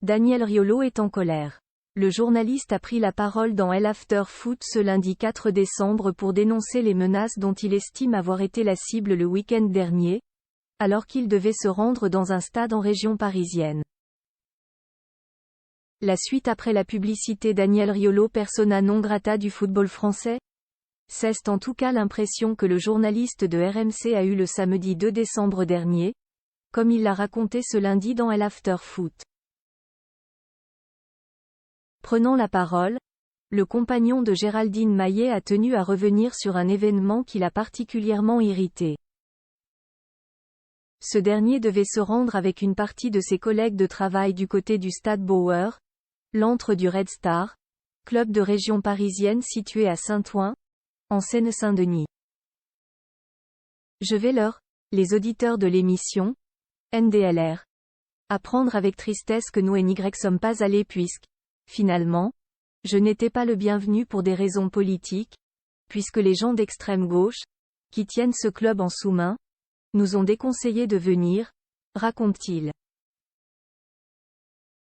Daniel Riolo est en colère. Le journaliste a pris la parole dans l'After Foot ce lundi 4 décembre pour dénoncer les menaces dont il estime avoir été la cible le week-end dernier, alors qu'il devait se rendre dans un stade en région parisienne. La suite après la publicité Daniel Riolo persona non grata du football français? C'est en tout cas l'impression que le journaliste de RMC a eue le samedi 2 décembre dernier, comme il l'a raconté ce lundi dans l'After Foot. Prenant la parole, le compagnon de Géraldine Maillet a tenu à revenir sur un événement qui l'a particulièrement irrité. Ce dernier devait se rendre avec une partie de ses collègues de travail du côté du Stade Bauer, l'antre du Red Star, club de région parisienne situé à Saint-Ouen, en Seine-Saint-Denis. Je vais les auditeurs de l'émission, NDLR, apprendre avec tristesse que nous n'y sommes pas allés puisque, finalement, je n'étais pas le bienvenu pour des raisons politiques, puisque les gens d'extrême gauche, qui tiennent ce club en sous-main, nous ont déconseillé de venir, raconte-t-il.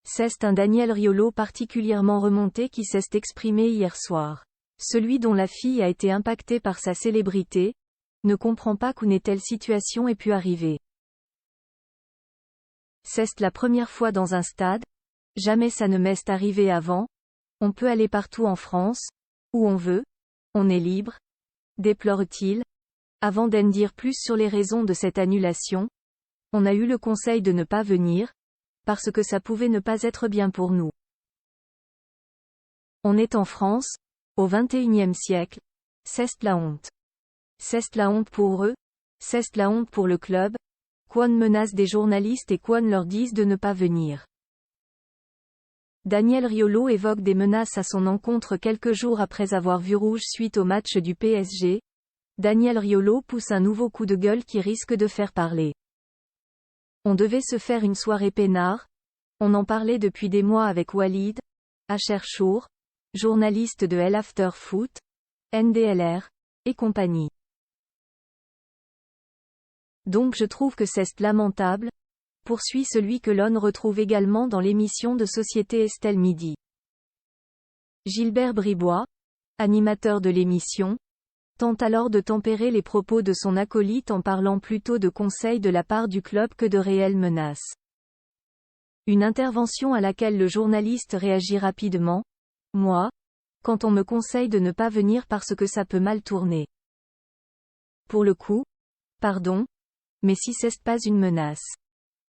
C'est un Daniel Riolo particulièrement remonté qui s'est exprimé hier soir. Celui dont la fille a été impactée par sa célébrité, ne comprend pas qu'une telle situation ait pu arriver. C'est la première fois dans un stade, jamais ça ne m'est arrivé avant, on peut aller partout en France, où on veut, on est libre, déplore-t-il. Avant d'en dire plus sur les raisons de cette annulation, on a eu le conseil de ne pas venir, parce que ça pouvait ne pas être bien pour nous. On est en France, au XXIe siècle, c'est la honte. C'est la honte pour eux, c'est la honte pour le club, qu'on menace des journalistes et qu'on leur dise de ne pas venir. Daniel Riolo évoque des menaces à son encontre quelques jours après avoir vu rouge suite au match du PSG. Daniel Riolo pousse un nouveau coup de gueule qui risque de faire parler. On devait se faire une soirée peinard, on en parlait depuis des mois avec Walid Acharchour, journaliste de l'After Foot, NDLR, et compagnie. Donc je trouve que c'est lamentable, poursuit celui que l'on retrouve également dans l'émission de Société Estelle Midi. Gilbert Bribois, animateur de l'émission, tente alors de tempérer les propos de son acolyte en parlant plutôt de conseils de la part du club que de réelles menaces. Une intervention à laquelle le journaliste réagit rapidement. Moi, quand on me conseille de ne pas venir parce que ça peut mal tourner. Pour le coup, pardon, mais si c'est pas une menace.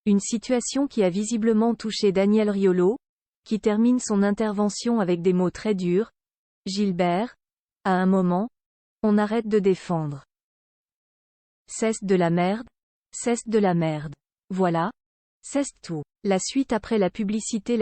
Une situation qui a visiblement touché Daniel Riolo, qui termine son intervention avec des mots très durs. Gilbert, à un moment, on arrête de défendre. C'est de la merde, c'est de la merde. Voilà, c'est tout. La suite après la publicité.